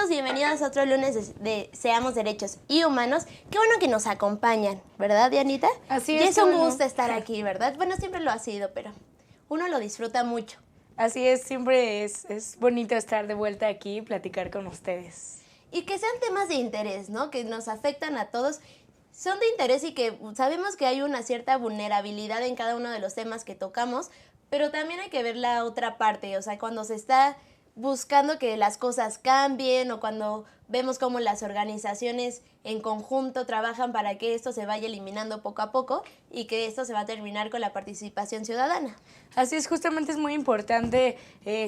Seamos bienvenidos a otro lunes de Seamos Derechos y Humanos. Qué bueno que nos acompañan, ¿verdad, Dianita? Así y es. es un gusto estar aquí, ¿verdad? Bueno, siempre lo ha sido, pero uno lo disfruta mucho. Así es, siempre es bonito estar de vuelta aquí y platicar con ustedes. Y que sean temas de interés, ¿no? Que nos afectan a todos. Son de interés y que sabemos que hay una cierta vulnerabilidad en cada uno de los temas que tocamos, pero también hay que ver la otra parte, o sea, cuando se está buscando que las cosas cambien o cuando vemos cómo las organizaciones en conjunto trabajan para que esto se vaya eliminando poco a poco y que esto se va a terminar con la participación ciudadana. Así es, justamente es muy importante,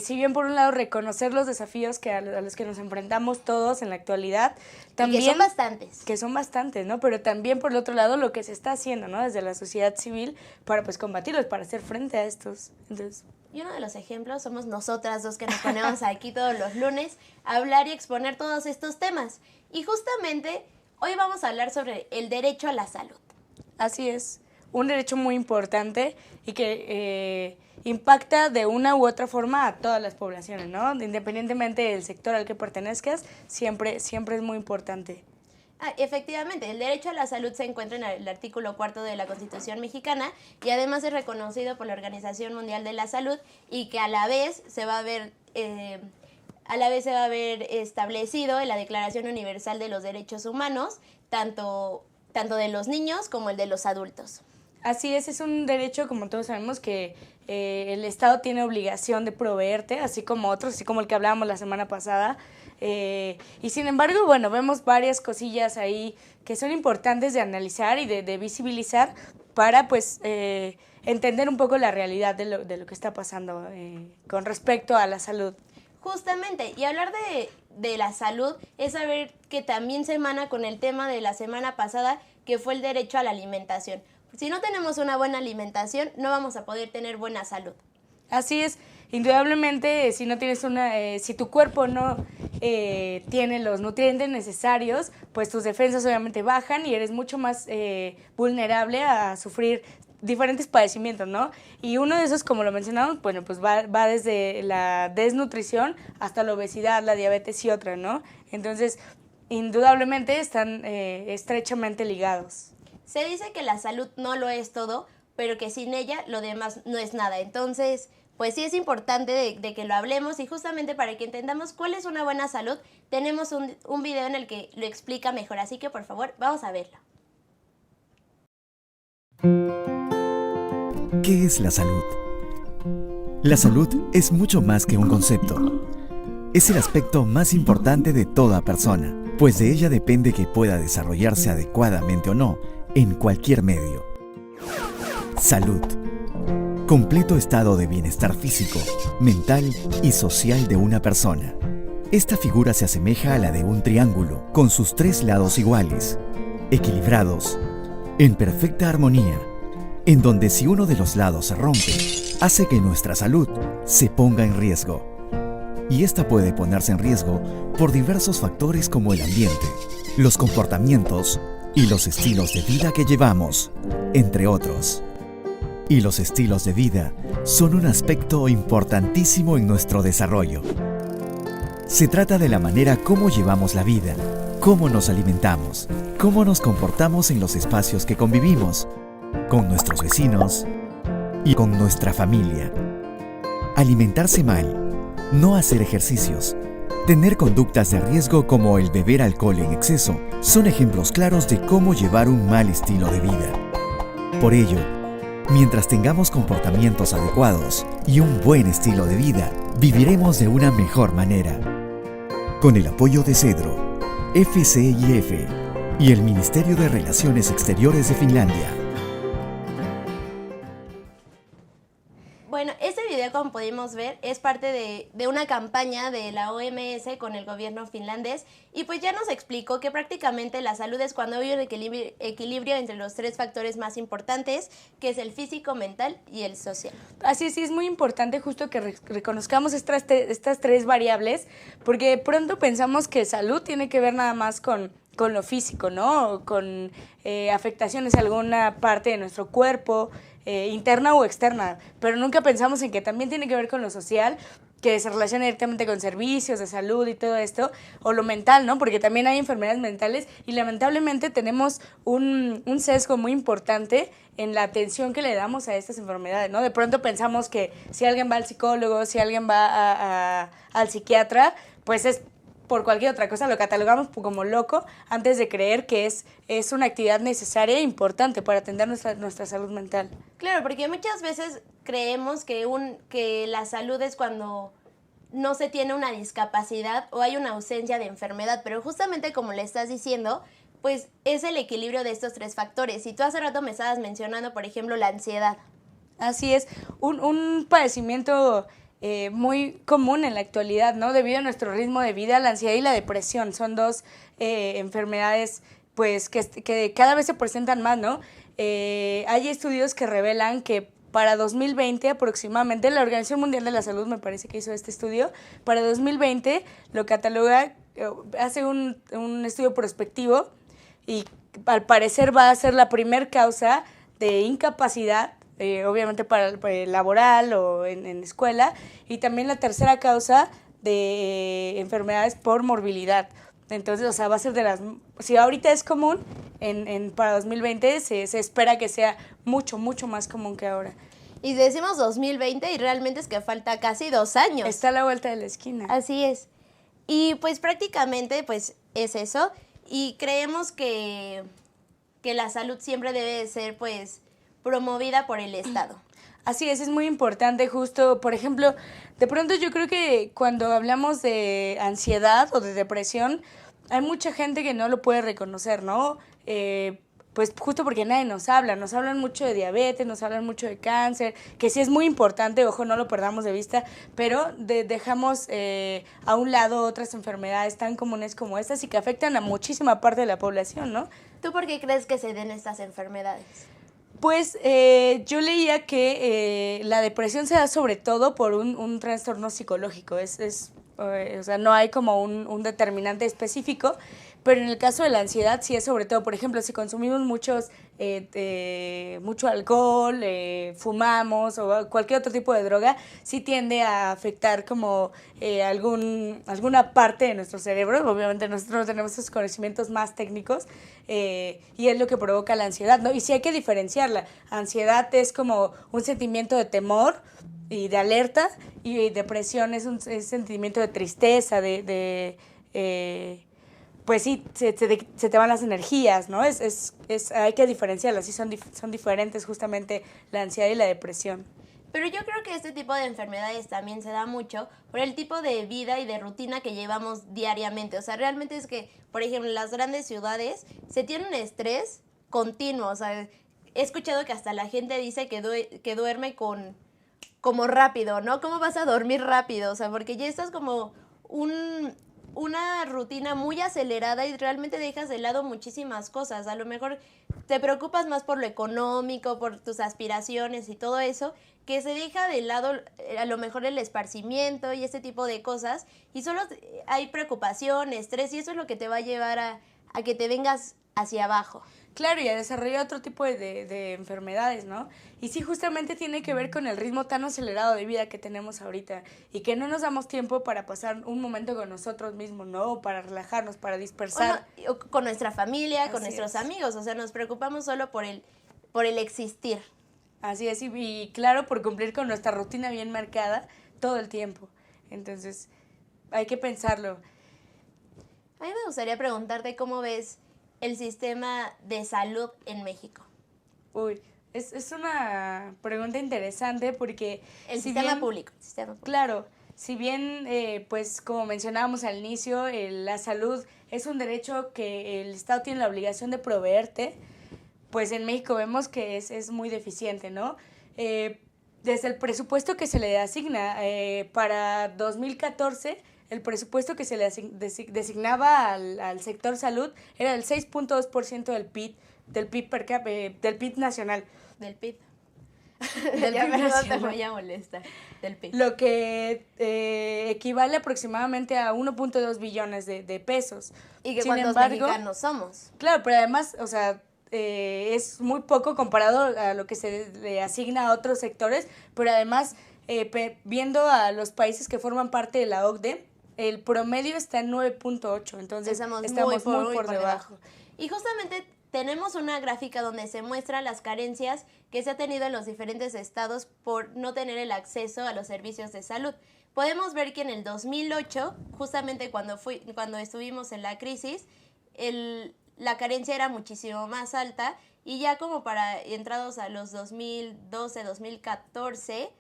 si bien por un lado reconocer los desafíos a los que nos enfrentamos todos en la actualidad, también... Y que son bastantes. Que son bastantes, ¿no? Pero también por el otro lado lo que se está haciendo, ¿no? Desde la sociedad civil para pues combatirlos, para hacer frente a estos. Entonces... Y uno de los ejemplos somos nosotras dos que nos ponemos aquí todos los lunes a hablar y exponer todos estos temas. Y justamente hoy vamos a hablar sobre el derecho a la salud. Así es, un derecho muy importante y que impacta de una u otra forma a todas las poblaciones, ¿no? Independientemente del sector al que pertenezcas, siempre es muy importante. Efectivamente, el derecho a la salud se encuentra en el artículo 4 de la Constitución mexicana y además es reconocido por la Organización Mundial de la Salud y que a la vez se va a ver establecido en la Declaración Universal de los Derechos Humanos, tanto de los niños como el de los adultos. Así es un derecho, como todos sabemos, que el Estado tiene obligación de proveerte, así como otros, así como el que hablábamos la semana pasada. Y sin embargo, bueno, vemos varias cosillas ahí que son importantes de analizar y de visibilizar para, pues, entender un poco la realidad de lo que está pasando con respecto a la salud. Justamente, y hablar de la salud es saber que también se emana con el tema de la semana pasada, que fue el derecho a la alimentación. Si no tenemos una buena alimentación, no vamos a poder tener buena salud. Así es, indudablemente, si no tienes si tu cuerpo no tiene los nutrientes necesarios, pues tus defensas obviamente bajan y eres mucho más vulnerable a sufrir diferentes padecimientos, ¿no? Y uno de esos, como lo mencionamos, bueno, pues va desde la desnutrición hasta la obesidad, la diabetes y otra, ¿no? Entonces, indudablemente están estrechamente ligados. Se dice que la salud no lo es todo, pero que sin ella lo demás no es nada. Entonces, pues sí es importante de que lo hablemos y justamente para que entendamos cuál es una buena salud, tenemos un video en el que lo explica mejor. Así que, por favor, vamos a verlo. ¿Qué es la salud? La salud es mucho más que un concepto. Es el aspecto más importante de toda persona, pues de ella depende que pueda desarrollarse adecuadamente o no en cualquier medio. Salud. Completo estado de bienestar físico, mental y social de una persona. Esta figura se asemeja a la de un triángulo, con sus tres lados iguales, equilibrados, en perfecta armonía, en donde si uno de los lados se rompe, hace que nuestra salud se ponga en riesgo. Y esta puede ponerse en riesgo por diversos factores como el ambiente, los comportamientos y los estilos de vida que llevamos, entre otros. Y los estilos de vida son un aspecto importantísimo en nuestro desarrollo. Se trata de la manera cómo llevamos la vida, cómo nos alimentamos, cómo nos comportamos en los espacios que convivimos, con nuestros vecinos y con nuestra familia. Alimentarse mal, no hacer ejercicios, tener conductas de riesgo como el beber alcohol en exceso son ejemplos claros de cómo llevar un mal estilo de vida. Por ello, mientras tengamos comportamientos adecuados y un buen estilo de vida, viviremos de una mejor manera. Con el apoyo de CEDRO, FCIF y el Ministerio de Relaciones Exteriores de Finlandia. Bueno, este video, como pudimos ver, es parte de una campaña de la OMS con el gobierno finlandés y pues ya nos explicó que prácticamente la salud es cuando hay un equilibrio entre los tres factores más importantes, que es el físico, mental y el social. Así es muy importante justo que reconozcamos estas tres variables, porque pronto pensamos que salud tiene que ver nada más con lo físico, ¿no? Con afectaciones a alguna parte de nuestro cuerpo, interna o externa, pero nunca pensamos en que también tiene que ver con lo social, que se relaciona directamente con servicios de salud y todo esto, o lo mental, ¿no? Porque también hay enfermedades mentales y lamentablemente tenemos un sesgo muy importante en la atención que le damos a estas enfermedades, ¿no? De pronto pensamos que si alguien va al psicólogo, si alguien va al psiquiatra, pues es por cualquier otra cosa, lo catalogamos como loco antes de creer que es una actividad necesaria e importante para atender nuestra salud mental. Claro, porque muchas veces creemos que la salud es cuando no se tiene una discapacidad o hay una ausencia de enfermedad, pero justamente como le estás diciendo, pues es el equilibrio de estos tres factores. Y tú hace rato me estabas mencionando, por ejemplo, la ansiedad. Así es, un padecimiento muy común en la actualidad, ¿no? Debido a nuestro ritmo de vida, la ansiedad y la depresión son dos enfermedades pues que cada vez se presentan más, ¿no? Hay estudios que revelan que para 2020 aproximadamente, la Organización Mundial de la Salud me parece que hizo este estudio, para 2020 lo cataloga, hace un estudio prospectivo y al parecer va a ser la primer causa de incapacidad, obviamente para el laboral o en escuela, y también la tercera causa de enfermedades por morbilidad. Entonces, o sea, va a ser de las... Si ahorita es común, para 2020 se espera que sea mucho, mucho más común que ahora. Y decimos 2020 y realmente es que falta casi 2 años. Está a la vuelta de la esquina. Así es. Y pues prácticamente pues es eso. Y creemos que la salud siempre debe ser pues promovida por el Estado. Así es muy importante justo, por ejemplo, de pronto yo creo que cuando hablamos de ansiedad o de depresión, hay mucha gente que no lo puede reconocer, ¿no? Pues justo porque nadie nos hablan mucho de diabetes, nos hablan mucho de cáncer, que sí es muy importante, ojo, no lo perdamos de vista, pero dejamos a un lado otras enfermedades tan comunes como estas y que afectan a muchísima parte de la población, ¿no? ¿Tú por qué crees que se den estas enfermedades? Pues yo leía que la depresión se da sobre todo por un trastorno psicológico, o sea, no hay como un determinante específico, pero en el caso de la ansiedad sí es sobre todo, por ejemplo, si consumimos mucho alcohol, fumamos o cualquier otro tipo de droga, sí tiende a afectar como alguna parte de nuestro cerebro. Obviamente nosotros no tenemos esos conocimientos más técnicos y es lo que provoca la ansiedad, ¿no? Y sí hay que diferenciarla. Ansiedad es como un sentimiento de temor y de alerta, y depresión es un sentimiento de tristeza, pues sí, se te van las energías, ¿no? Hay que diferenciarlas, sí son diferentes justamente la ansiedad y la depresión. Pero yo creo que este tipo de enfermedades también se da mucho por el tipo de vida y de rutina que llevamos diariamente. O sea, realmente es que, por ejemplo, en las grandes ciudades se tiene un estrés continuo. O sea, he escuchado que hasta la gente dice que duerme como rápido, ¿no? ¿Cómo vas a dormir rápido? O sea, porque ya estás como una rutina muy acelerada y realmente dejas de lado muchísimas cosas. A lo mejor te preocupas más por lo económico, por tus aspiraciones y todo eso, que se deja de lado a lo mejor el esparcimiento y este tipo de cosas, y solo hay preocupación, estrés, y eso es lo que te va a llevar a que te vengas hacia abajo. Claro, y a desarrollar otro tipo de enfermedades, ¿no? Y sí, justamente tiene que ver con el ritmo tan acelerado de vida que tenemos ahorita y que no nos damos tiempo para pasar un momento con nosotros mismos, ¿no? O para relajarnos, para dispersar. O con nuestra familia, con nuestros amigos, o sea, nos preocupamos solo por el existir. Así es, y claro, por cumplir con nuestra rutina bien marcada todo el tiempo. Entonces, hay que pensarlo. A mí me gustaría preguntarte cómo ves el sistema de salud en México. Uy, es una pregunta interesante porque... El sistema público. Claro, si bien, pues como mencionábamos al inicio, la salud es un derecho que el Estado tiene la obligación de proveerte, pues en México vemos que es muy deficiente, ¿no? Desde el presupuesto que se le asigna para 2014... el presupuesto que se le designaba al sector salud era el 6.2% del PIB per cápita, del PIB nacional. Del PIB. Del ya PIB me nacional. ya molesta. Del PIB. Lo que equivale aproximadamente a 1.2 billones de pesos. Y que Sin cuántos embargo, mexicanos somos. Claro, pero además, o sea, es muy poco comparado a lo que se le asigna a otros sectores, pero además, viendo a los países que forman parte de la OCDE, el promedio está en 9.8, entonces estamos muy por debajo. Y justamente tenemos una gráfica donde se muestran las carencias que se ha tenido en los diferentes estados por no tener el acceso a los servicios de salud. Podemos ver que en el 2008, justamente cuando estuvimos en la crisis, la carencia era muchísimo más alta, y ya como para entrados a los 2012, 2014,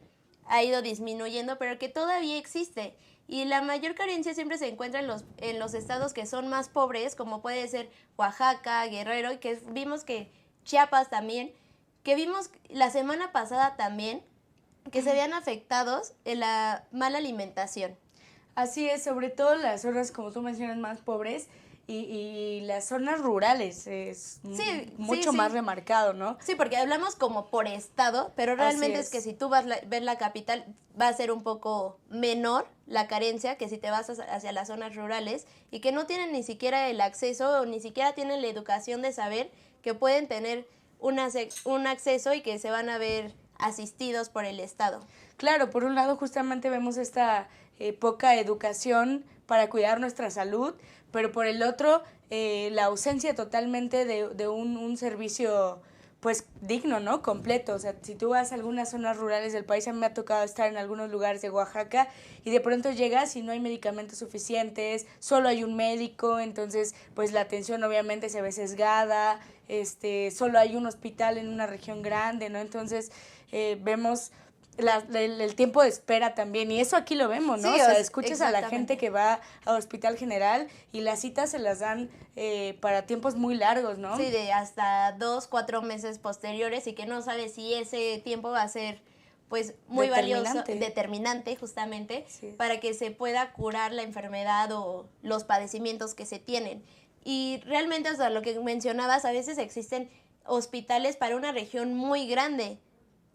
ha ido disminuyendo, pero que todavía existe. Y la mayor carencia siempre se encuentra en los estados que son más pobres, como puede ser Oaxaca, Guerrero, y que vimos que Chiapas también, que vimos la semana pasada también, que se vean afectados en la mala alimentación. Así es, sobre todo las zonas, como tú mencionas, más pobres, y las zonas rurales es mucho más remarcado, ¿no? Sí, porque hablamos como por estado, pero realmente es que si tú vas a ver la capital, va a ser un poco menor la carencia que si te vas hacia las zonas rurales, y que no tienen ni siquiera el acceso, o ni siquiera tienen la educación de saber que pueden tener un acceso y que se van a ver asistidos por el Estado. Claro, por un lado justamente vemos esta poca educación para cuidar nuestra salud, pero por el otro, la ausencia totalmente de un servicio pues digno, ¿no? Completo. O sea, si tú vas a algunas zonas rurales del país, a mí me ha tocado estar en algunos lugares de Oaxaca, y de pronto llegas y no hay medicamentos suficientes, solo hay un médico, entonces pues la atención obviamente se ve sesgada, solo hay un hospital en una región grande, ¿no? Entonces vemos el tiempo de espera también, y eso aquí lo vemos, ¿no? Sí, o sea, escuchas a la gente que va al Hospital General y las citas se las dan para tiempos muy largos, ¿no? Sí, de hasta 2-4 meses posteriores, y que no sabes si ese tiempo va a ser pues muy valioso, determinante justamente, sí, para que se pueda curar la enfermedad o los padecimientos que se tienen. Y realmente, o sea, lo que mencionabas, a veces existen hospitales para una región muy grande,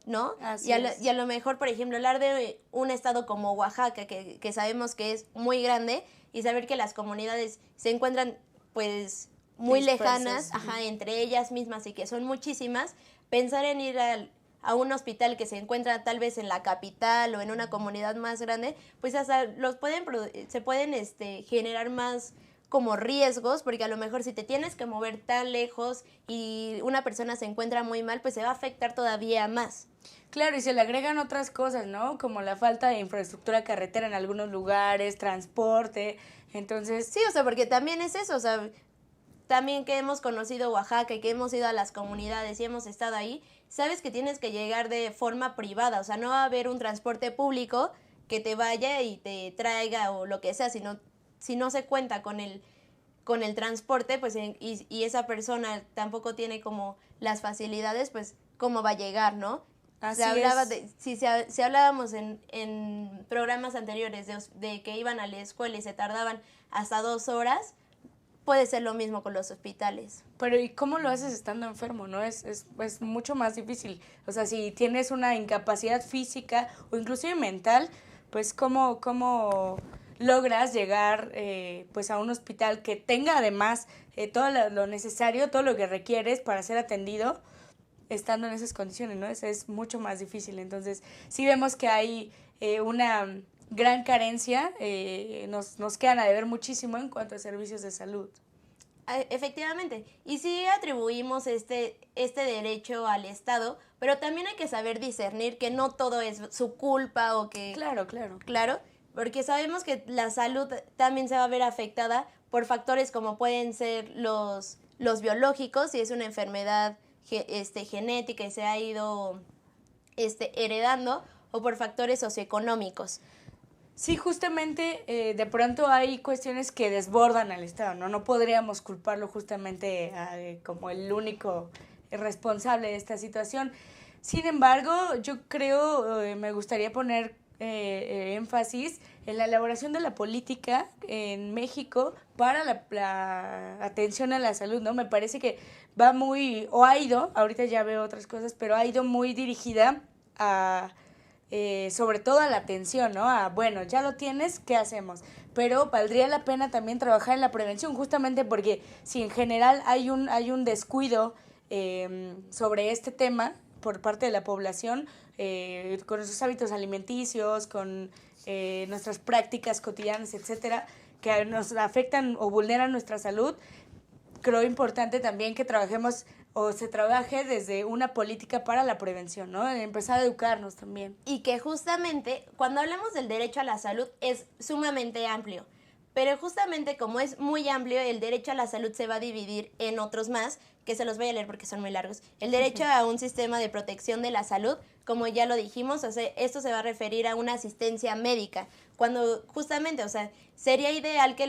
¿no? Y a lo mejor, por ejemplo, hablar de un estado como Oaxaca, que sabemos que es muy grande, y saber que las comunidades se encuentran pues muy lejanas, entre ellas mismas, y que son muchísimas, pensar en ir a un hospital que se encuentra tal vez en la capital o en una comunidad más grande, pues hasta se pueden generar más como riesgos, porque a lo mejor si te tienes que mover tan lejos y una persona se encuentra muy mal, pues se va a afectar todavía más. Claro, y se le agregan otras cosas, ¿no? Como la falta de infraestructura carretera en algunos lugares, transporte, entonces... Sí, o sea, porque también es eso, o sea, también que hemos conocido Oaxaca y que hemos ido a las comunidades y hemos estado ahí, sabes que tienes que llegar de forma privada, o sea, no va a haber un transporte público que te vaya y te traiga o lo que sea, sino si no se cuenta con el transporte, pues y esa persona tampoco tiene como las facilidades, pues cómo va a llegar, ¿no? Así si hablábamos en programas anteriores de que iban a la escuela y se tardaban hasta 2 horas, puede ser lo mismo con los hospitales. Pero ¿y cómo lo haces estando enfermo, no? Es mucho más difícil. O sea, si tienes una incapacidad física o inclusive mental, pues ¿cómo logras llegar pues a un hospital que tenga además todo lo necesario, todo lo que requieres para ser atendido estando en esas condiciones, ¿no? Es mucho más difícil. Entonces, sí vemos que hay una gran carencia, nos quedan a deber muchísimo en cuanto a servicios de salud. Efectivamente, y sí atribuimos este derecho al Estado, pero también hay que saber discernir que no todo es su culpa o que... Claro, porque sabemos que la salud también se va a ver afectada por factores como pueden ser los biológicos, si es una enfermedad genética y se ha ido heredando, o por factores socioeconómicos. Sí, justamente de pronto hay cuestiones que desbordan al Estado, ¿no? No podríamos culparlo justamente como el único responsable de esta situación. Sin embargo, yo creo, me gustaría poner énfasis en la elaboración de la política en México para la atención a la salud, ¿no? Me parece que va muy, o ha ido, ahorita ya veo otras cosas, pero ha ido muy dirigida a... sobre todo a la atención, ¿no? Bueno, ya lo tienes, ¿qué hacemos? Pero valdría la pena también trabajar en la prevención, justamente porque si en general hay un descuido sobre este tema por parte de la población, con nuestros hábitos alimenticios, con nuestras prácticas cotidianas, etcétera, que nos afectan o vulneran nuestra salud. Creo importante también que trabajemos o se trabaje desde una política para la prevención, ¿no? Empezar a educarnos también. Y que justamente cuando hablamos del derecho a la salud es sumamente amplio, pero justamente como es muy amplio, el derecho a la salud se va a dividir en otros más, que se los voy a leer porque son muy largos. El derecho a un sistema de protección de la salud, como ya lo dijimos, o sea, esto se va a referir a una asistencia médica, cuando justamente, o sea, sería ideal que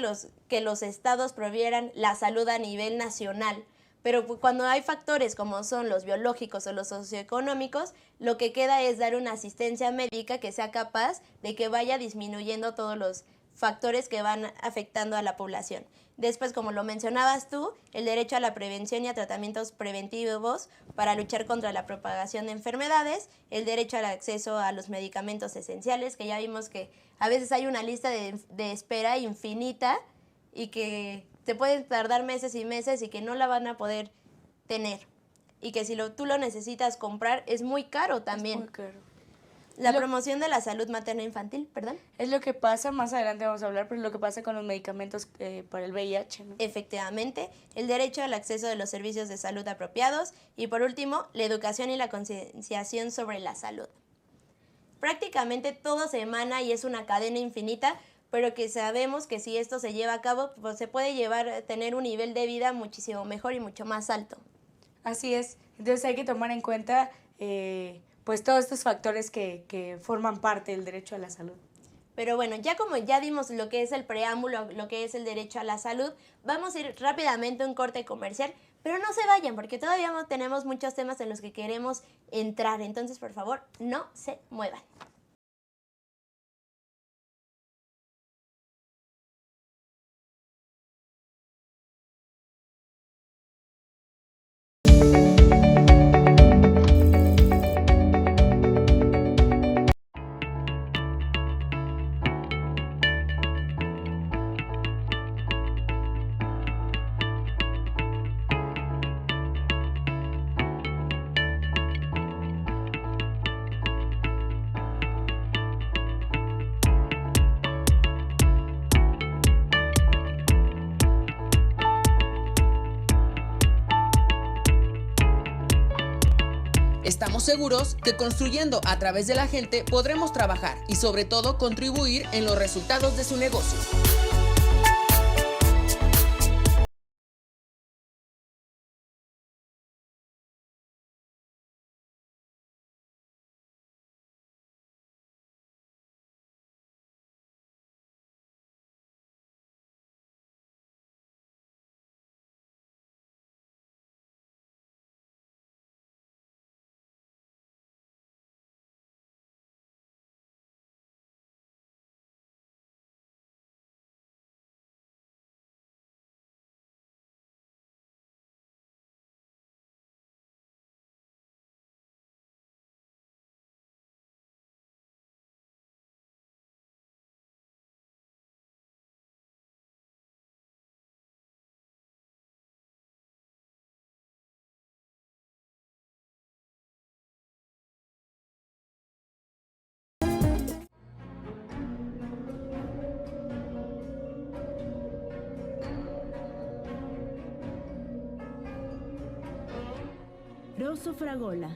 los estados provieran la salud a nivel nacional, pero cuando hay factores como son los biológicos o los socioeconómicos, lo que queda es dar una asistencia médica que sea capaz de que vaya disminuyendo todos los factores que van afectando a la población. Después, como lo mencionabas tú, el derecho a la prevención y a tratamientos preventivos para luchar contra la propagación de enfermedades, el derecho al acceso a los medicamentos esenciales, que ya vimos que a veces hay una lista de espera infinita y que te pueden tardar meses y meses y que no la van a poder tener. Y que si tú lo necesitas comprar es muy caro también. Es muy caro. La promoción de la salud materno-infantil, perdón. Es lo que pasa, más adelante vamos a hablar, pero es lo que pasa con los medicamentos para el VIH, ¿no? Efectivamente, el derecho al acceso de los servicios de salud apropiados y por último, la educación y la concienciación sobre la salud. Prácticamente todo se emana y es una cadena infinita, pero que sabemos que si esto se lleva a cabo, pues se puede llevar a tener un nivel de vida muchísimo mejor y mucho más alto. Así es, entonces hay que tomar en cuenta pues todos estos factores que forman parte del derecho a la salud. Pero bueno, ya como ya dimos lo que es el preámbulo, lo que es el derecho a la salud, vamos a ir rápidamente a un corte comercial, pero no se vayan porque todavía tenemos muchos temas en los que queremos entrar, entonces por favor no se muevan. Estamos seguros que construyendo a través de la gente podremos trabajar y sobre todo contribuir en los resultados de su negocio. Rosso Fragola.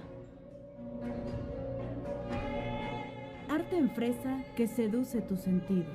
Arte en fresa que seduce tus sentidos.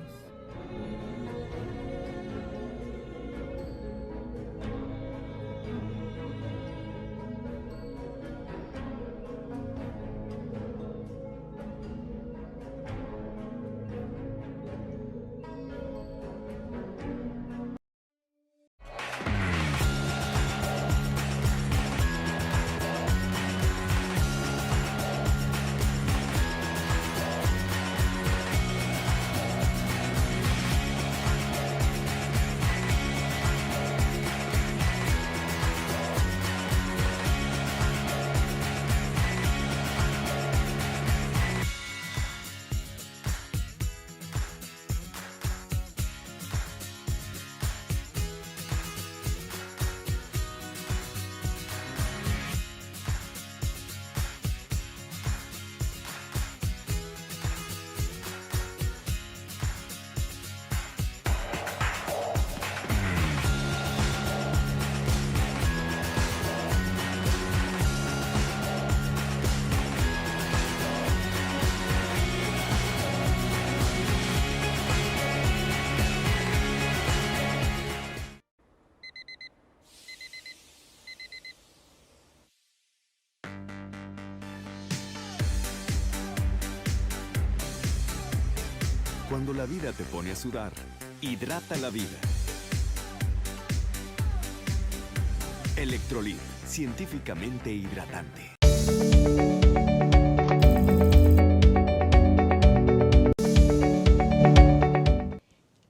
Cuando la vida te pone a sudar, hidrata la vida. Electrolit, científicamente hidratante.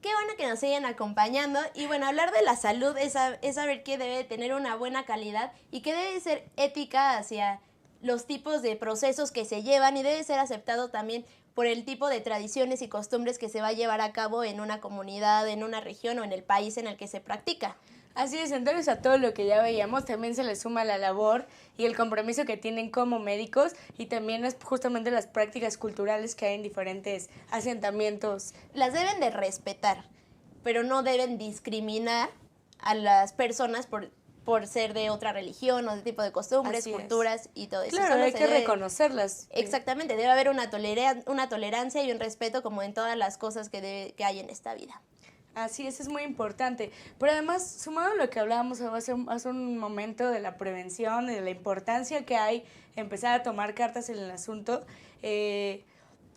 Qué bueno que nos siguen acompañando y bueno, hablar de la salud es saber que debe tener una buena calidad y que debe ser ética hacia los tipos de procesos que se llevan y debe ser aceptado también por el tipo de tradiciones y costumbres que se va a llevar a cabo en una comunidad, en una región o en el país en el que se practica. Así es, entonces a todo lo que ya veíamos también se le suma la labor y el compromiso que tienen como médicos y también es justamente las prácticas culturales que hay en diferentes asentamientos. Las deben de respetar, pero no deben discriminar a las personas por ser de otra religión o de tipo de costumbres, Así es. culturas y todo eso. Claro, Solo hay se que debe- reconocerlas. Exactamente, debe haber una tolerancia y un respeto como en todas las cosas que hay en esta vida. Así es muy importante. Pero además, sumado a lo que hablábamos hace un momento de la prevención y de la importancia que hay empezar a tomar cartas en el asunto,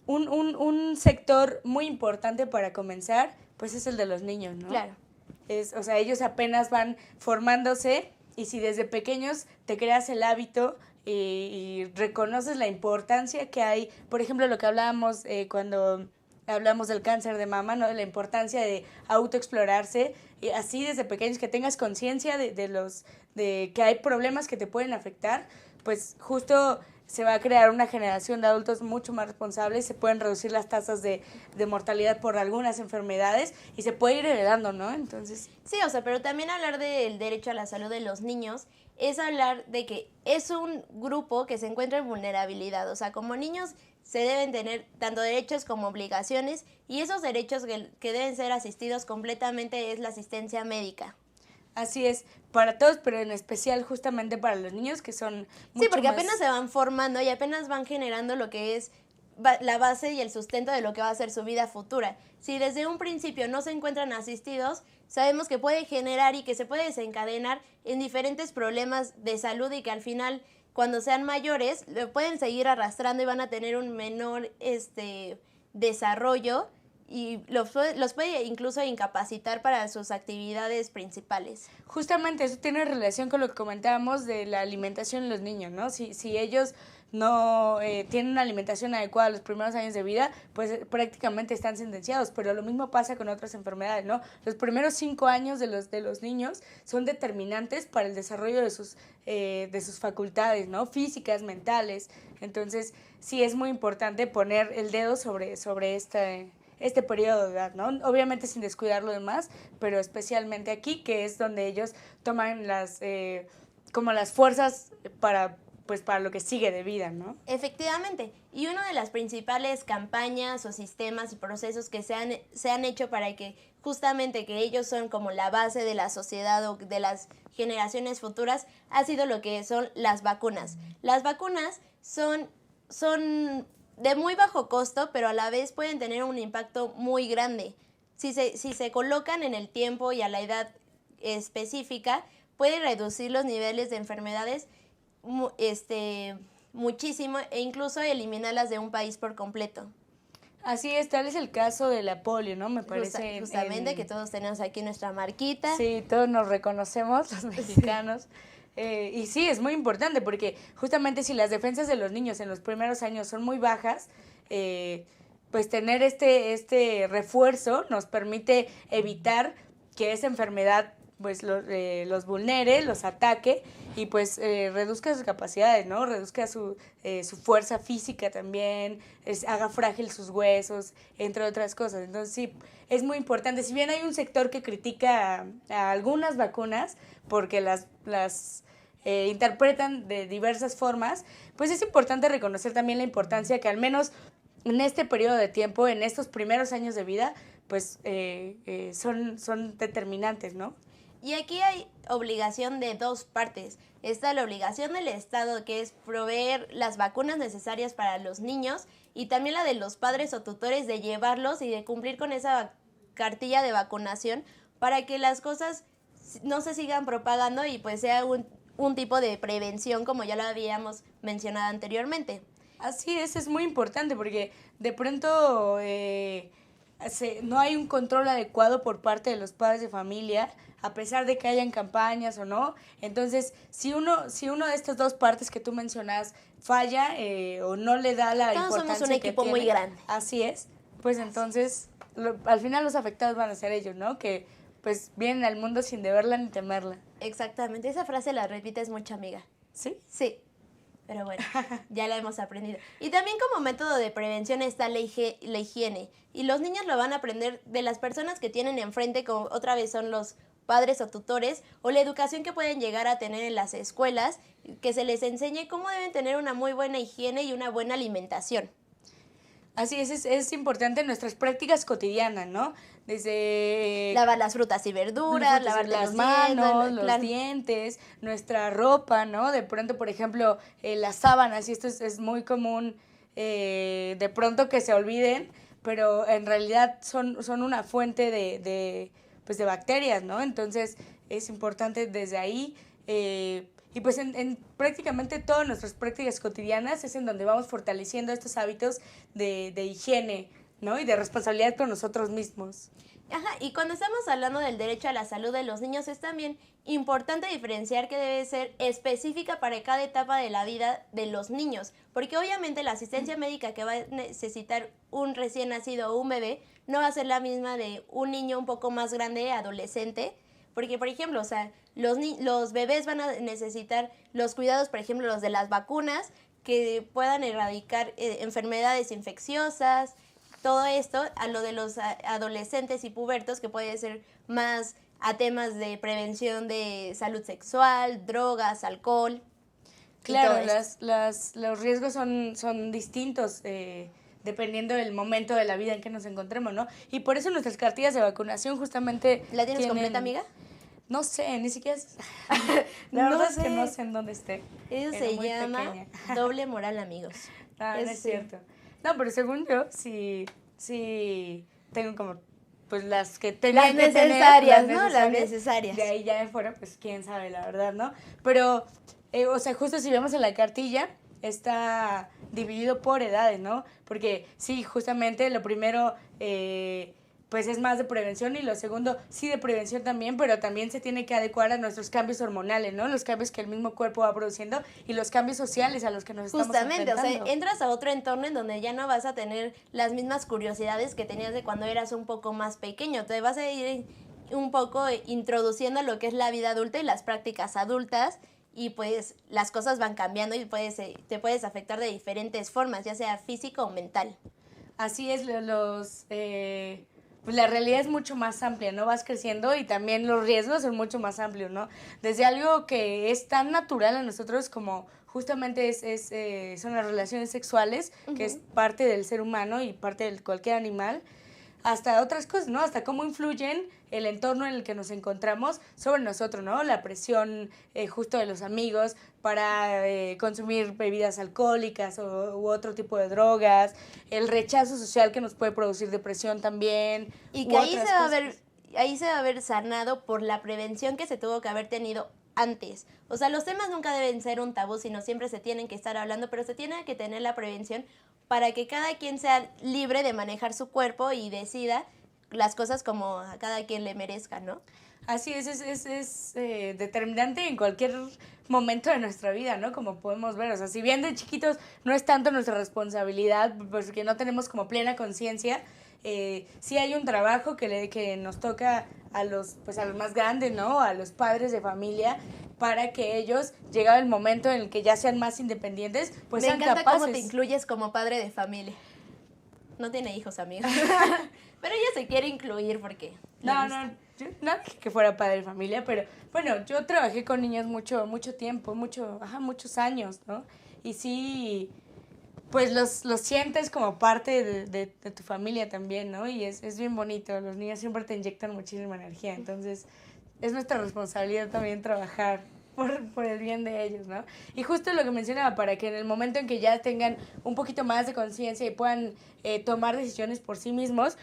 un sector muy importante para comenzar, pues es el de los niños, ¿no? Claro. O sea, ellos apenas van formándose y si desde pequeños te creas el hábito y reconoces la importancia que hay, por ejemplo, lo que hablábamos cuando hablamos del cáncer de mama, ¿no? De la importancia de autoexplorarse y así desde pequeños que tengas conciencia de que hay problemas que te pueden afectar, pues justo se va a crear una generación de adultos mucho más responsables, se pueden reducir las tasas de mortalidad por algunas enfermedades y se puede ir heredando, ¿no? Entonces, Sí, o sea, pero también hablar del derecho a la salud de los niños es hablar de que es un grupo que se encuentra en vulnerabilidad. O sea, como niños se deben tener tanto derechos como obligaciones y esos derechos que deben ser asistidos completamente es la asistencia médica. así es, para todos, pero en especial justamente para los niños que son Sí, mucho porque más- apenas se van formando y apenas van generando lo que es la base y el sustento de lo que va a ser su vida futura. Si desde un principio no se encuentran asistidos, sabemos que puede generar y que se puede desencadenar en diferentes problemas de salud y que al final, cuando sean mayores, lo pueden seguir arrastrando y van a tener un menor desarrollo y los puede incluso incapacitar para sus actividades principales. Justamente eso tiene relación con lo que comentábamos de la alimentación en los niños, ¿no? Si ellos no tienen una alimentación adecuada los primeros años de vida, pues prácticamente están sentenciados, pero lo mismo pasa con otras enfermedades, ¿no? Los primeros 5 años de los niños son determinantes para el desarrollo de sus facultades, ¿no? Físicas, mentales, entonces sí es muy importante poner el dedo sobre este periodo de edad, ¿no? Obviamente sin descuidar lo demás, pero especialmente aquí, que es donde ellos toman como las fuerzas para lo que sigue de vida, ¿no? Efectivamente, y una de las principales campañas o sistemas y procesos que se han hecho para que justamente que ellos son como la base de la sociedad o de las generaciones futuras ha sido lo que son las vacunas. Las vacunas son de muy bajo costo, pero a la vez pueden tener un impacto muy grande. Si se colocan en el tiempo y a la edad específica, puede reducir los niveles de enfermedades muchísimo e incluso eliminarlas de un país por completo. Así es, tal es el caso de la polio, ¿no? Me parece. Justamente que todos tenemos aquí nuestra marquita. Sí, todos nos reconocemos, los mexicanos. Y sí, es muy importante porque justamente si las defensas de los niños en los primeros años son muy bajas, pues tener este refuerzo nos permite evitar que esa enfermedad pues los vulnere, los ataque y pues reduzca sus capacidades, ¿no? Reduzca su fuerza física también, haga frágil sus huesos, entre otras cosas. Entonces sí, es muy importante. Si bien hay un sector que critica a algunas vacunas porque las interpretan de diversas formas, pues es importante reconocer también la importancia que al menos en este periodo de tiempo, en estos primeros años de vida, pues son determinantes, ¿no? Y aquí hay obligación de dos partes. Está la obligación del Estado, que es proveer las vacunas necesarias para los niños, y también la de los padres o tutores de llevarlos y de cumplir con esa cartilla de vacunación para que las cosas no se sigan propagando y pues sea un tipo de prevención como ya lo habíamos mencionado anteriormente. Así es muy importante porque de pronto no hay un control adecuado por parte de los padres de familia, a pesar de que hayan campañas o no. Entonces, si uno de estas dos partes que tú mencionas falla o no le da la Todos importancia somos un equipo que muy tiene, grande. así es, pues entonces al final los afectados van a ser ellos, ¿no? Que pues vienen al mundo sin deberla ni temerla. Exactamente, esa frase la repites mucho, amiga. ¿Sí? Sí, pero bueno, ya la hemos aprendido. Y también como método de prevención está la higiene. Y los niños lo van a aprender de las personas que tienen enfrente, como otra vez son los padres o tutores, o la educación que pueden llegar a tener en las escuelas, que se les enseñe cómo deben tener una muy buena higiene y una buena alimentación. Así es importante en nuestras prácticas cotidianas, ¿no? Desde Lavar las frutas y verduras, lavarte las los manos, dientes, los claro. dientes, nuestra ropa, ¿no? De pronto, por ejemplo, las sábanas, y esto es muy común de pronto que se olviden, pero en realidad son una fuente de bacterias, ¿no? Entonces es importante desde ahí, y pues en prácticamente todas nuestras prácticas cotidianas es en donde vamos fortaleciendo estos hábitos de higiene, ¿no? Y de responsabilidad con nosotros mismos. Ajá, y cuando estamos hablando del derecho a la salud de los niños es también importante diferenciar que debe ser específica para cada etapa de la vida de los niños, porque obviamente la asistencia médica que va a necesitar un recién nacido o un bebé no va a ser la misma de un niño un poco más grande, adolescente, porque por ejemplo, o sea, los bebés van a necesitar los cuidados, por ejemplo, los de las vacunas, que puedan erradicar enfermedades infecciosas, todo esto, a lo de los adolescentes y pubertos, que puede ser más a temas de prevención de salud sexual, drogas, alcohol. Claro, los riesgos son distintos dependiendo del momento de la vida en que nos encontremos, ¿no? Y por eso nuestras cartillas de vacunación justamente ¿La tienes completa, amiga? No sé, ni siquiera... La verdad es que no sé en dónde esté. Eso se llama pequeña. Doble moral, amigos. No es cierto. No, pero según yo, sí tengo como, pues las que tenía las que necesarias, tener, ¿no? Las necesarias. De ahí ya de fuera, pues quién sabe, la verdad, ¿no? Pero, o sea, justo si vemos en la cartilla, está dividido por edades, ¿no? Porque sí, justamente lo primero, pues es más de prevención, y lo segundo, sí de prevención también, pero también se tiene que adecuar a nuestros cambios hormonales, ¿no? Los cambios que el mismo cuerpo va produciendo y los cambios sociales a los que nos estamos enfrentando. Justamente, o sea, entras a otro entorno en donde ya no vas a tener las mismas curiosidades que tenías de cuando eras un poco más pequeño. Te vas a ir un poco introduciendo lo que es la vida adulta y las prácticas adultas, y pues las cosas van cambiando y te puedes afectar de diferentes formas, ya sea físico o mental. Así es, pues la realidad es mucho más amplia, ¿no? Vas creciendo y también los riesgos son mucho más amplios, ¿no? Desde algo que es tan natural a nosotros como justamente son las relaciones sexuales, que es parte del ser humano y parte de cualquier animal, hasta otras cosas, ¿no? Hasta cómo influyen el entorno en el que nos encontramos sobre nosotros, ¿no? La presión justo de los amigos para consumir bebidas alcohólicas u otro tipo de drogas, el rechazo social que nos puede producir depresión también. Y que ahí se va a ver sanado por la prevención que se tuvo que haber tenido antes. O sea, los temas nunca deben ser un tabú, sino siempre se tienen que estar hablando, pero se tiene que tener la prevención para que cada quien sea libre de manejar su cuerpo y decida las cosas como a cada quien le merezca, ¿no? Así es determinante en cualquier momento de nuestra vida, ¿no? Como podemos ver, o sea, si bien de chiquitos no es tanto nuestra responsabilidad, porque no tenemos como plena conciencia, sí hay un trabajo que nos toca a los más grandes, ¿no? A los padres de familia, para que ellos, llegado el momento en el que ya sean más independientes, pues sean capaces. Me encanta cómo te incluyes como padre de familia. No tiene hijos, amiga. Pero ella se quiere incluir porque... No dije que fuera padre de familia, pero bueno, yo trabajé con niños mucho tiempo, muchos años, ¿no? Y sí, pues los sientes como parte de tu familia también, ¿no? Y es bien bonito, los niños siempre te inyectan muchísima energía, entonces es nuestra responsabilidad también trabajar por el bien de ellos, ¿no? Y justo lo que mencionaba, para que en el momento en que ya tengan un poquito más de conciencia y puedan tomar decisiones por sí mismos,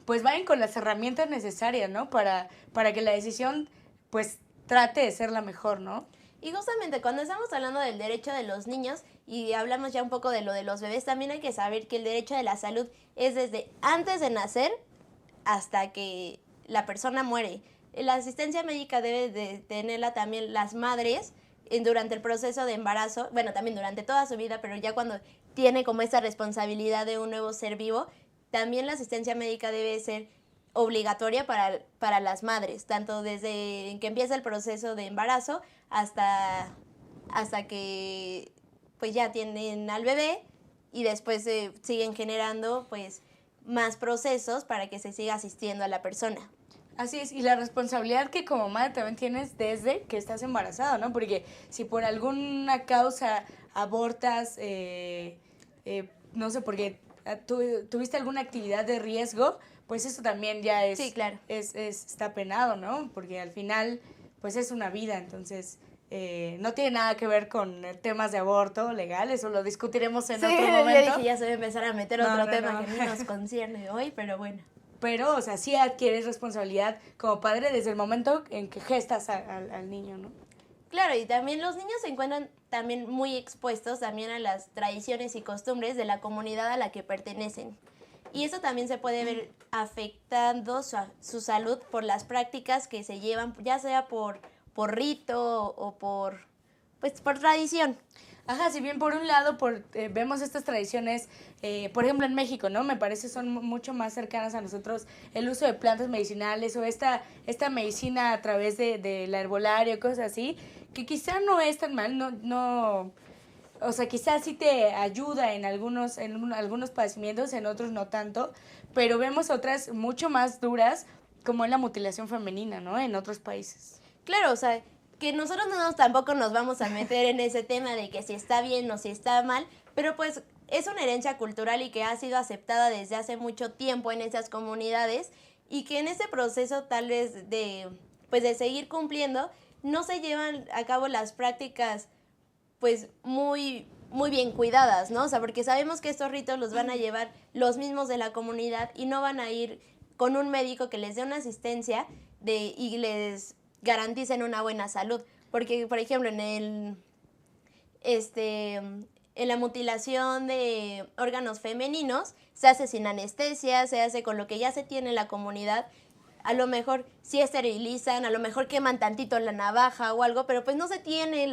pues vayan con las herramientas necesarias, ¿no? Para que la decisión, pues, trate de ser la mejor, ¿no? Y justamente cuando estamos hablando del derecho de los niños y hablamos ya un poco de lo de los bebés, también hay que saber que el derecho de la salud es desde antes de nacer hasta que la persona muere. La asistencia médica debe de tenerla también las madres durante el proceso de embarazo, bueno, también durante toda su vida, pero ya cuando tiene como esa responsabilidad de un nuevo ser vivo, también la asistencia médica debe ser obligatoria para las madres, tanto desde que empieza el proceso de embarazo hasta que pues ya tienen al bebé y después siguen generando pues más procesos para que se siga asistiendo a la persona. Así es, y la responsabilidad que como madre también tienes desde que estás embarazada, ¿no? Porque si por alguna causa abortas, no sé, porque tuviste alguna actividad de riesgo, pues eso también ya es, sí, claro. Está penado, ¿no? Porque al final, pues es una vida, entonces no tiene nada que ver con temas de aborto legal, eso lo discutiremos en otro momento. Ya dije, ya se va a empezar a meter otro tema que no nos concierne hoy, pero bueno. Pero, o sea, sí adquieres responsabilidad como padre desde el momento en que gestas al niño, ¿no? Claro, y también los niños se encuentran también muy expuestos también a las tradiciones y costumbres de la comunidad a la que pertenecen. Y eso también se puede ver afectando su salud por las prácticas que se llevan, ya sea por rito o por tradición. Ajá, si bien por un lado vemos estas tradiciones, por ejemplo en México, ¿no? Me parece son mucho más cercanas a nosotros el uso de plantas medicinales o esta medicina a través de la herbolaria, cosas así, que quizá no es tan mal, no, o sea, quizás sí te ayuda en algunos padecimientos, en otros no tanto, pero vemos otras mucho más duras, como en la mutilación femenina, ¿no? En otros países. Claro, o sea, que nosotros tampoco nos vamos a meter en ese tema de que si está bien o si está mal, pero pues es una herencia cultural y que ha sido aceptada desde hace mucho tiempo en esas comunidades y que en ese proceso tal vez de seguir cumpliendo no se llevan a cabo las prácticas pues muy bien cuidadas, ¿no? O sea, porque sabemos que estos ritos los van a llevar los mismos de la comunidad y no van a ir con un médico que les dé una asistencia y les garanticen una buena salud. Porque, por ejemplo, en la mutilación de órganos femeninos se hace sin anestesia, se hace con lo que ya se tiene en la comunidad. A lo mejor sí esterilizan, a lo mejor queman tantito la navaja o algo, pero pues no se tiene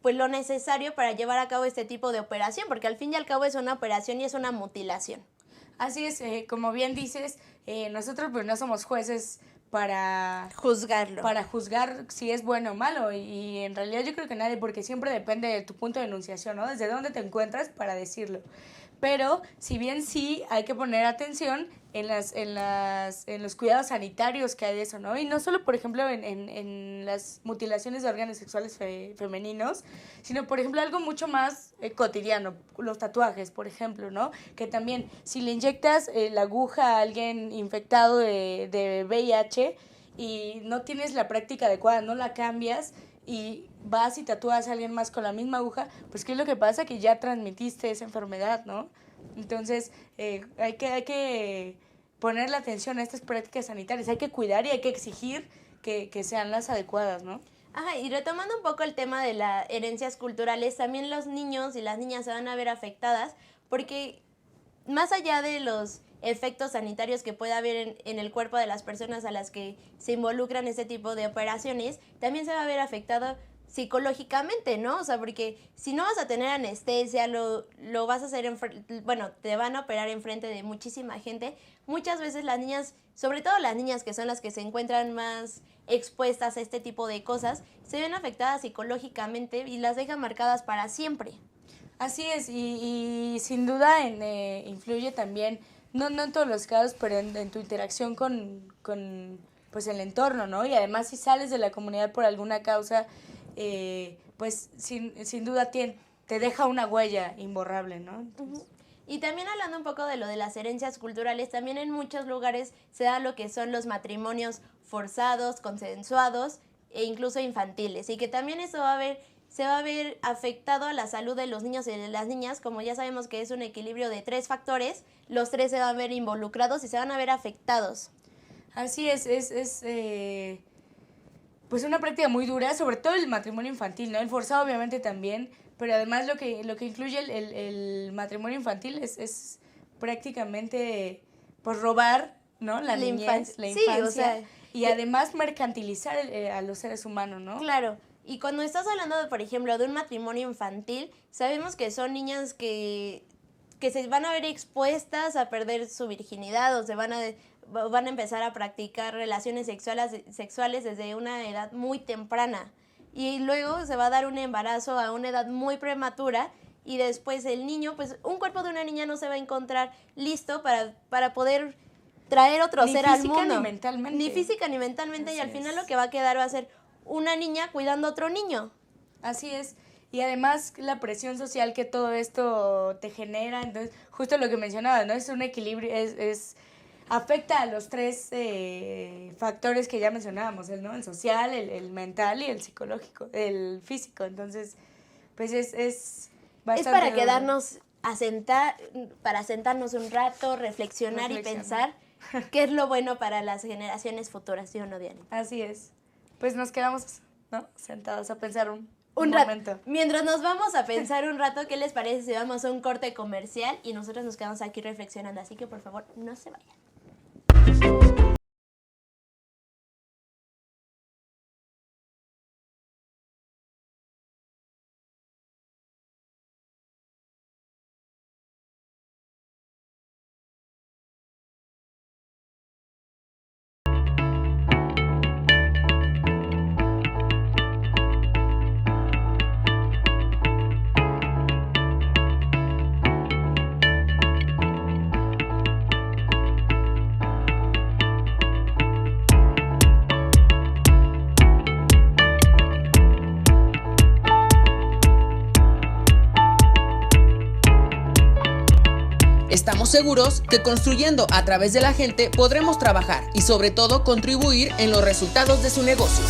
lo necesario para llevar a cabo este tipo de operación, porque al fin y al cabo es una operación y es una mutilación. Así es, como bien dices, nosotros pues no somos jueces para juzgarlo. Para juzgar si es bueno o malo y en realidad yo creo que nadie, porque siempre depende de tu punto de enunciación, ¿no? Desde dónde te encuentras para decirlo. Pero si bien sí hay que poner atención en los cuidados sanitarios que hay de eso, ¿no? Y no solo, por ejemplo, en las mutilaciones de órganos sexuales femeninos, sino, por ejemplo, algo mucho más cotidiano, los tatuajes, por ejemplo, ¿no? Que también, si le inyectas la aguja a alguien infectado de VIH y no tienes la práctica adecuada, no la cambias y vas y tatúas a alguien más con la misma aguja, pues ¿qué es lo que pasa? Que ya transmitiste esa enfermedad, ¿no? Entonces, hay que ponerle atención a estas prácticas sanitarias, hay que cuidar y hay que exigir que sean las adecuadas, ¿no? Ajá, y retomando un poco el tema de las herencias culturales, también los niños y las niñas se van a ver afectadas porque más allá de los efectos sanitarios que puede haber en el cuerpo de las personas a las que se involucran este tipo de operaciones, también se va a ver afectado psicológicamente, ¿no? O sea, porque si no vas a tener anestesia, lo vas a hacer, te van a operar enfrente de muchísima gente. Muchas veces las niñas, sobre todo las niñas que son las que se encuentran más expuestas a este tipo de cosas, se ven afectadas psicológicamente y las dejan marcadas para siempre. Así es, y sin duda influye también, no en todos los casos, pero en tu interacción con pues el entorno, ¿no? Y además si sales de la comunidad por alguna causa, pues sin duda te deja una huella imborrable, ¿no? Entonces, y también hablando un poco de lo de las herencias culturales, también en muchos lugares se da lo que son los matrimonios forzados, consensuados e incluso infantiles, y que también eso se va a ver afectado a la salud de los niños y de las niñas. Como ya sabemos que es un equilibrio de 3 factores, los 3 se van a ver involucrados y se van a ver afectados. Así es pues una práctica muy dura, sobre todo el matrimonio infantil, ¿no? El forzado obviamente también, pero además lo que incluye el matrimonio infantil es prácticamente pues robar ¿no? La niñez, la Sí, infancia. o sea, y además mercantilizar a los seres humanos, ¿no? claro. Y cuando estás hablando, por ejemplo, de un matrimonio infantil, sabemos que son niñas que se van a ver expuestas a perder su virginidad o van a empezar a practicar relaciones sexuales desde una edad muy temprana. Y luego se va a dar un embarazo a una edad muy prematura y después el niño, pues un cuerpo de una niña no se va a encontrar listo para poder traer otro ser al mundo. Ni física ni mentalmente. Ni física ni mentalmente. Así y al final es. lo que va a quedar va a ser una niña cuidando a otro niño. Así es. Y además la presión social que todo esto te genera, entonces justo lo que mencionabas, ¿no? Es un equilibrio, afecta a los tres factores que ya mencionábamos, ¿no? El social, el mental y el psicológico, el físico. Entonces, pues es bastante... Es para quedarnos para sentarnos un rato, reflexionar y pensar qué es lo bueno para las generaciones futuras, ¿sí o no, Diana? Así es. Pues nos quedamos, ¿no? Sentados a pensar un momento. rato. Mientras nos vamos a pensar un rato, ¿qué les parece si vamos a un corte comercial y nosotros nos quedamos aquí reflexionando? Así que por favor, no se vayan. Estamos seguros que construyendo a través de la gente podremos trabajar y sobre todo contribuir en los resultados de su negocio.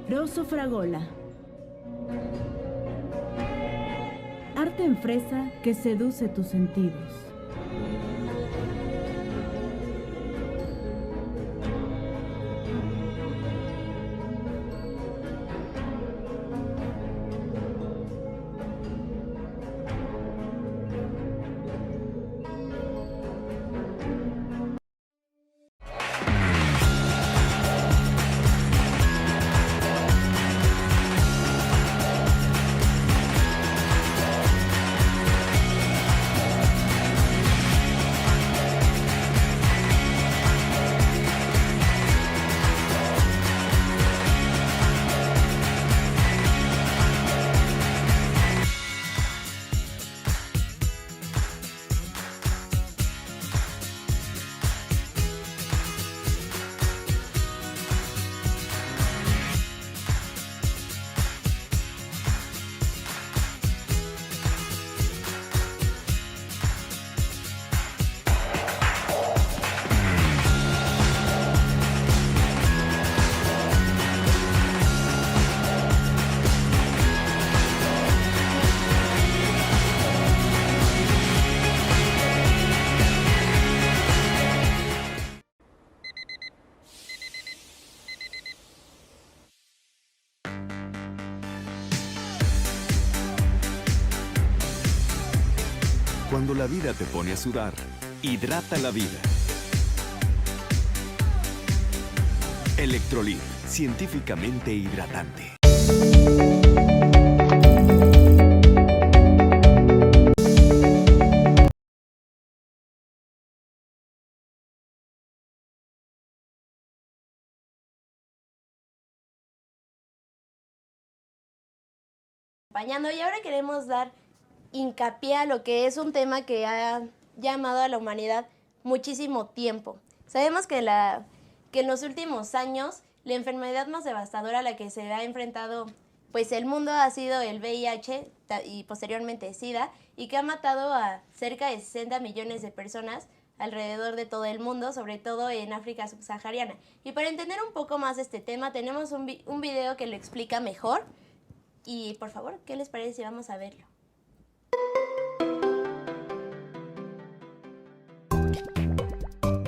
Rosso Fragola. Arte en fresa que seduce tus sentidos. Cuando la vida te pone a sudar, hidrata la vida. Electrolit, científicamente hidratante. acompañando y ahora queremos dar hincapié a lo que es un tema que ha llamado a la humanidad muchísimo tiempo. Sabemos que en los últimos años la enfermedad más devastadora a la que se ha enfrentado pues el mundo ha sido el VIH y posteriormente SIDA, y que ha matado a cerca de 60 millones de personas alrededor de todo el mundo, sobre todo en África subsahariana. Y para entender un poco más este tema tenemos un video que lo explica mejor. Y por favor, ¿qué les parece si vamos a verlo?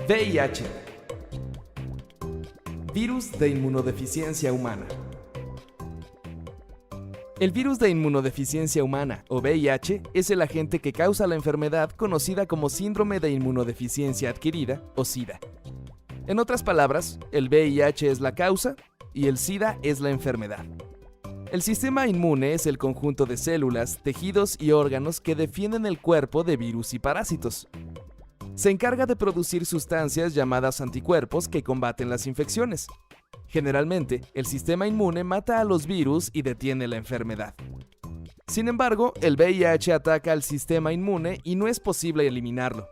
VIH. Virus de inmunodeficiencia humana. El virus de inmunodeficiencia humana, o VIH, es el agente que causa la enfermedad conocida como síndrome de inmunodeficiencia adquirida, o SIDA. En otras palabras, el VIH es la causa y el SIDA es la enfermedad. El sistema inmune es el conjunto de células, tejidos y órganos que defienden el cuerpo de virus y parásitos. Se encarga de producir sustancias llamadas anticuerpos que combaten las infecciones. Generalmente, el sistema inmune mata a los virus y detiene la enfermedad. Sin embargo, el VIH ataca al sistema inmune y no es posible eliminarlo.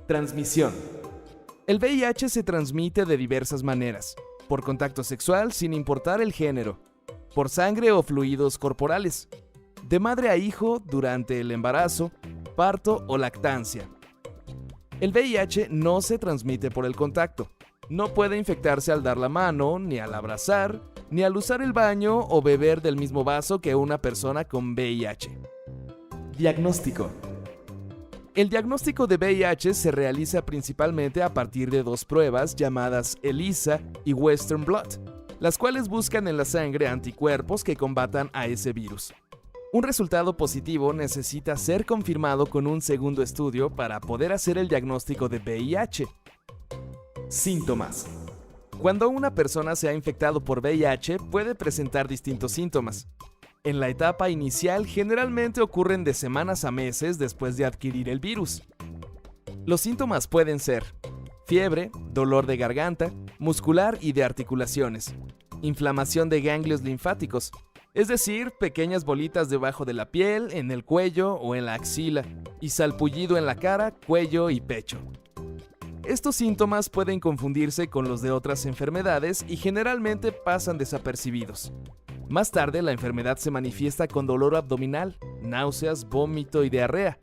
Transmisión. El VIH se transmite de diversas maneras: por contacto sexual sin importar el género, por sangre o fluidos corporales, de madre a hijo durante el embarazo, parto o lactancia. El VIH no se transmite por el contacto. No puede infectarse al dar la mano, ni al abrazar, ni al usar el baño o beber del mismo vaso que una persona con VIH. Diagnóstico. El diagnóstico de VIH se realiza principalmente a partir de dos pruebas llamadas ELISA y Western Blot, las cuales buscan en la sangre anticuerpos que combatan a ese virus. Un resultado positivo necesita ser confirmado con un segundo estudio para poder hacer el diagnóstico de VIH. Síntomas. Cuando una persona se ha infectado por VIH, puede presentar distintos síntomas. En la etapa inicial, generalmente ocurren de semanas a meses después de adquirir el virus. Los síntomas pueden ser fiebre, dolor de garganta, muscular y de articulaciones, inflamación de ganglios linfáticos, es decir, pequeñas bolitas debajo de la piel, en el cuello o en la axila, y salpullido en la cara, cuello y pecho. Estos síntomas pueden confundirse con los de otras enfermedades y generalmente pasan desapercibidos. Más tarde, la enfermedad se manifiesta con dolor abdominal, náuseas, vómito y diarrea,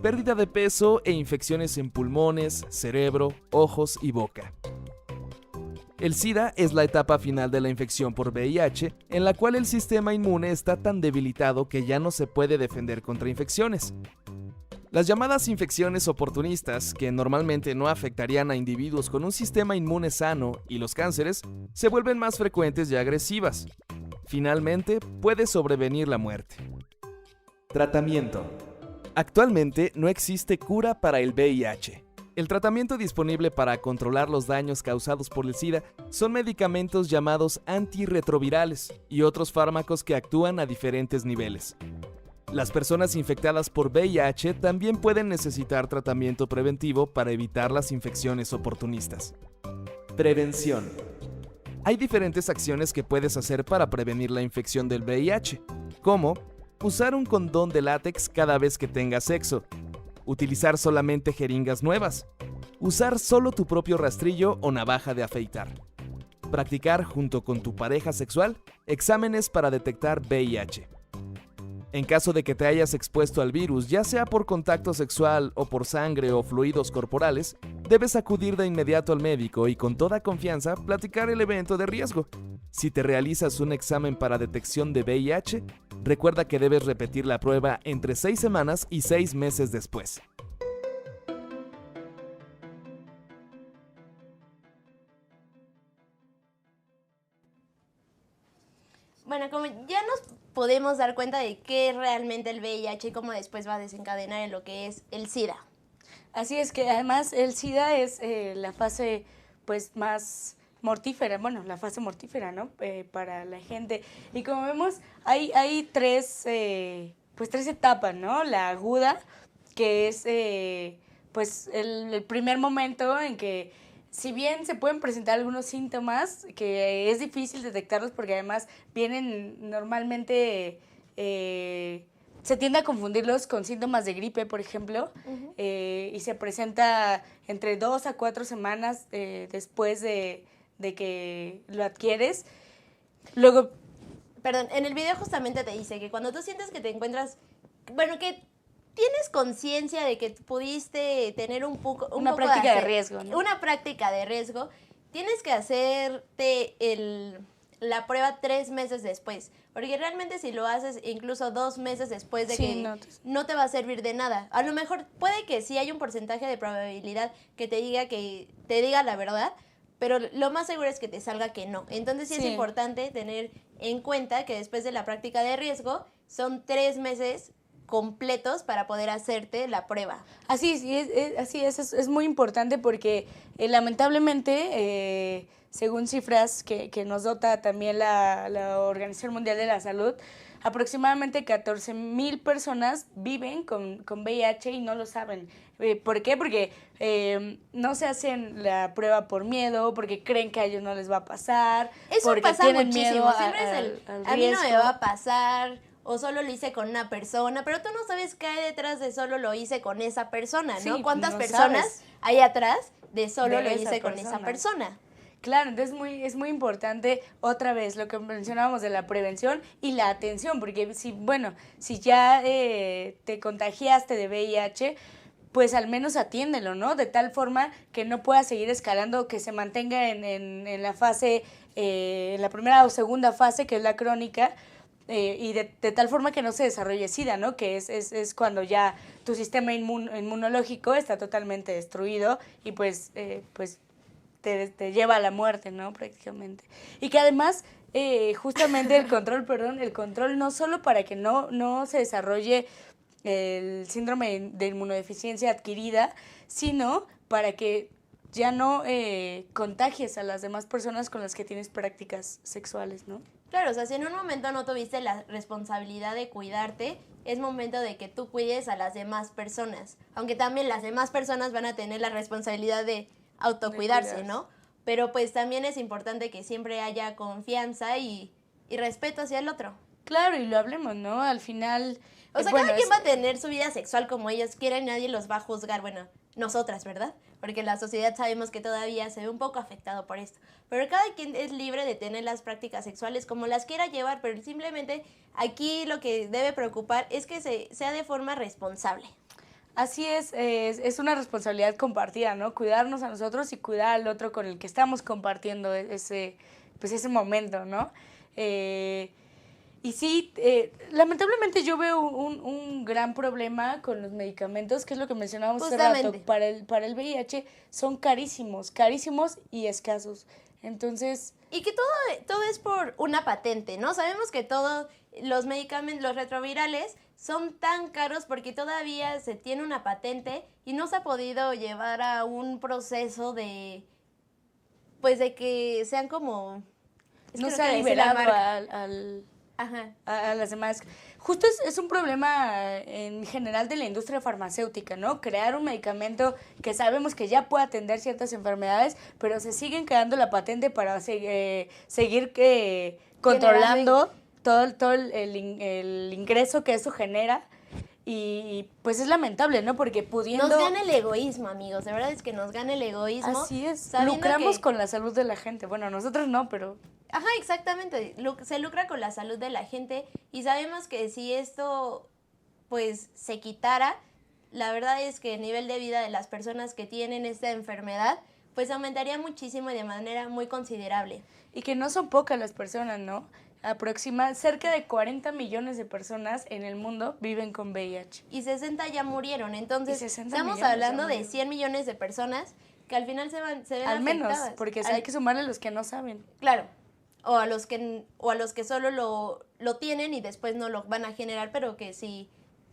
pérdida de peso e infecciones en pulmones, cerebro, ojos y boca. El SIDA es la etapa final de la infección por VIH, en la cual el sistema inmune está tan debilitado que ya no se puede defender contra infecciones. Las llamadas infecciones oportunistas, que normalmente no afectarían a individuos con un sistema inmune sano, y los cánceres, se vuelven más frecuentes y agresivas. Finalmente, puede sobrevenir la muerte. Tratamiento. Actualmente no existe cura para el VIH. El tratamiento disponible para controlar los daños causados por el SIDA son medicamentos llamados antirretrovirales y otros fármacos que actúan a diferentes niveles. Las personas infectadas por VIH también pueden necesitar tratamiento preventivo para evitar las infecciones oportunistas. Prevención. Hay diferentes acciones que puedes hacer para prevenir la infección del VIH, como usar un condón de látex cada vez que tengas sexo, utilizar solamente jeringas nuevas, usar solo tu propio rastrillo o navaja de afeitar, practicar junto con tu pareja sexual exámenes para detectar VIH. En caso de que te hayas expuesto al virus, ya sea por contacto sexual o por sangre o fluidos corporales, debes acudir de inmediato al médico y con toda confianza platicar el evento de riesgo. Si te realizas un examen para detección de VIH, recuerda que debes repetir la prueba entre 6 semanas y 6 meses después. Bueno, como ya nos podemos dar cuenta de qué es realmente el VIH y cómo después va a desencadenar en lo que es el SIDA. Así es que además el SIDA es la fase pues más mortífera, bueno, la fase mortífera, ¿no? Para la gente. Y como vemos, hay tres etapas, ¿no? La aguda, que es pues el primer momento en que, si bien se pueden presentar algunos síntomas, que es difícil detectarlos porque además vienen normalmente se tiende a confundirlos con síntomas de gripe, por ejemplo, y se presenta entre 2 a 4 semanas después de que lo adquieres. Luego... Perdón, en el video justamente te dice que cuando tú sientes que te encuentras, bueno, que tienes conciencia de que pudiste tener una práctica de riesgo, ¿no? Una práctica de riesgo, tienes que hacerte la prueba 3 meses después. Porque realmente si lo haces incluso 2 meses después de que no te va a servir de nada. A lo mejor puede que sí hay un porcentaje de probabilidad que te diga la verdad, pero lo más seguro es que te salga que no. Entonces sí es importante tener en cuenta que después de la práctica de riesgo son 3 meses completos para poder hacerte la prueba. Así es muy importante porque lamentablemente, según cifras que nos dota también la Organización Mundial de la Salud, aproximadamente 14,000 personas viven con VIH y no lo saben. ¿Por qué? Porque no se hacen la prueba por miedo, porque creen que a ellos no les va a pasar. Eso porque pasa tienen muchísimo. miedo Siempre a mí no me va a pasar, o solo lo hice con una persona, pero tú no sabes qué hay detrás de solo lo hice con esa persona, ¿no? Sí, ¿Cuántas no personas sabes hay atrás de solo de lo esa hice con persona. esa persona? Claro, entonces es muy importante otra vez lo que mencionábamos de la prevención y la atención, porque si ya te contagiaste de VIH, pues al menos atiéndelo, ¿no? De tal forma que no pueda seguir escalando, que se mantenga en la fase, en la primera o segunda fase, que es la crónica, y de tal forma que no se desarrolle SIDA, ¿no? Que es cuando ya tu sistema inmunológico está totalmente destruido y pues te lleva a la muerte, ¿no? Prácticamente. Y que además, justamente el control no solo para que no se desarrolle el síndrome de inmunodeficiencia adquirida, sino para que ya no contagies a las demás personas con las que tienes prácticas sexuales, ¿no? Claro, o sea, si en un momento no tuviste la responsabilidad de cuidarte, es momento de que tú cuides a las demás personas. Aunque también las demás personas van a tener la responsabilidad de autocuidarse, ¿no? Pero pues también es importante que siempre haya confianza y respeto hacia el otro. Claro, y lo hablemos, ¿no? Al final... O sea, cada quien va a tener su vida sexual como ellos quieren, nadie los va a juzgar, bueno, nosotras, ¿verdad? Porque la sociedad sabemos que todavía se ve un poco afectado por esto. Pero cada quien es libre de tener las prácticas sexuales como las quiera llevar, pero simplemente aquí lo que debe preocupar es que sea de forma responsable. Así es una responsabilidad compartida, ¿no? Cuidarnos a nosotros y cuidar al otro con el que estamos compartiendo ese momento, ¿no? Y sí, lamentablemente yo veo un gran problema con los medicamentos, que es lo que mencionábamos hace rato. Para el VIH son carísimos y escasos. Entonces... Y que todo es por una patente, ¿no? Sabemos que todos los medicamentos, los retrovirales, son tan caros porque todavía se tiene una patente y no se ha podido llevar a un proceso de que sean como... No se ha liberado Ajá. A las demás. Justo es un problema en general de la industria farmacéutica, ¿no? Crear un medicamento que sabemos que ya puede atender ciertas enfermedades, pero se siguen quedando la patente para seguir controlando todo el ingreso que eso genera. Y pues es lamentable, ¿no? Porque pudiendo... Nos gana el egoísmo, amigos. De verdad es que nos gana el egoísmo. Así es. Lucramos con la salud de la gente. Bueno, nosotros no, pero... Ajá, exactamente. Se lucra con la salud de la gente y sabemos que si esto pues se quitara, la verdad es que el nivel de vida de las personas que tienen esta enfermedad pues aumentaría muchísimo y de manera muy considerable. Y que no son pocas las personas, ¿no? Cerca de 40 millones de personas en el mundo viven con VIH. Y 60 ya murieron, entonces estamos hablando de 100 millones de personas que al final se ven al afectadas. Menos, porque hay que sumarle a los que no saben. Claro. O a los que solo lo tienen y después no lo van a generar, pero que sí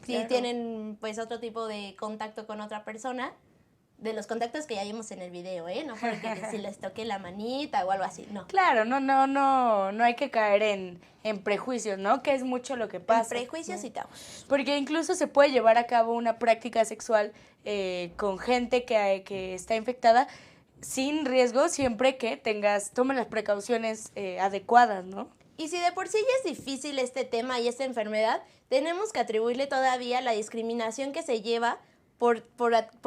tienen pues otro tipo de contacto con otra persona, de los contactos que ya vimos en el video, ¿eh? No porque si les toque la manita o algo así, no. Claro, no hay que caer en prejuicios, ¿no? Que es mucho lo que pasa. En prejuicios, ¿no? Y tabús. Porque incluso se puede llevar a cabo una práctica sexual con gente que está infectada sin riesgo, siempre que tomes las precauciones adecuadas, ¿no? Y si de por sí ya es difícil este tema y esta enfermedad, tenemos que atribuirle todavía la discriminación que se lleva por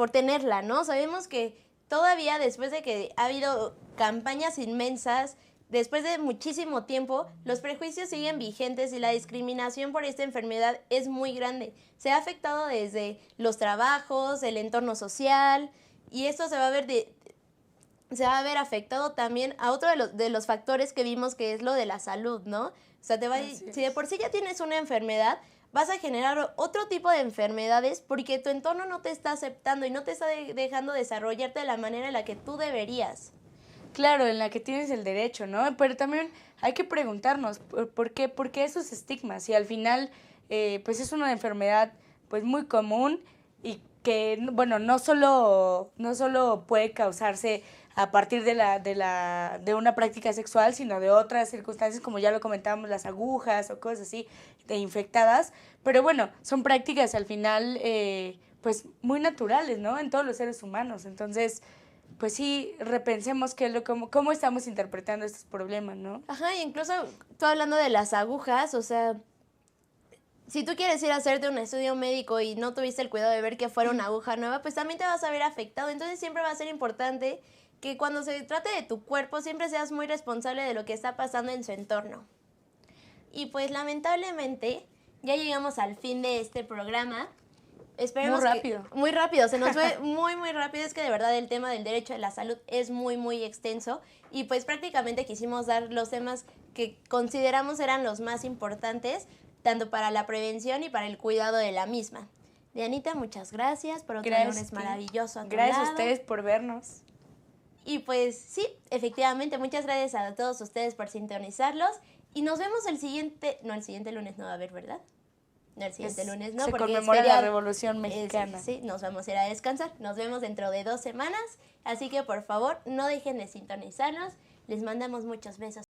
tenerla, ¿no? Sabemos que todavía después de que ha habido campañas inmensas, después de muchísimo tiempo, los prejuicios siguen vigentes y la discriminación por esta enfermedad es muy grande. Se ha afectado desde los trabajos, el entorno social, y esto se va a ver afectado también a otro de los factores que vimos, que es lo de la salud, ¿no? O sea, si de por sí ya tienes una enfermedad, vas a generar otro tipo de enfermedades porque tu entorno no te está aceptando y no te está dejando desarrollarte de la manera en la que tú deberías. Claro, en la que tienes el derecho, ¿no? Pero también hay que preguntarnos por qué esos estigmas. Y al final, pues es una enfermedad pues muy común y que, bueno, no solo puede causarse a partir de una práctica sexual, sino de otras circunstancias, como ya lo comentábamos, las agujas o cosas así, de infectadas. Pero bueno, son prácticas al final, pues muy naturales, ¿no? En todos los seres humanos. Entonces, pues sí, repensemos cómo estamos interpretando estos problemas, ¿no? Ajá, y incluso tú hablando de las agujas, o sea, si tú quieres ir a hacerte un estudio médico y no tuviste el cuidado de ver que fuera una aguja nueva, pues también te vas a ver afectado. Entonces siempre va a ser importante que cuando se trate de tu cuerpo siempre seas muy responsable de lo que está pasando en su entorno. Y pues lamentablemente ya llegamos al fin de este programa. Esperemos muy rápido, se nos fue muy rápido. Es que de verdad el tema del derecho a la salud es muy extenso y pues prácticamente quisimos dar los temas que consideramos eran los más importantes, tanto para la prevención y para el cuidado de la misma. Dianita, muchas gracias por otro lunes maravilloso a tu Gracias lado. a ustedes por vernos. Y pues sí, efectivamente, muchas gracias a todos ustedes por sintonizarlos y nos vemos el siguiente lunes no va a haber, ¿verdad? No, el siguiente lunes no, se porque conmemora es la Revolución Mexicana. Sí, nos vamos a ir a descansar. Nos vemos dentro de 2 semanas, así que por favor no dejen de sintonizarnos. Les mandamos muchos besos.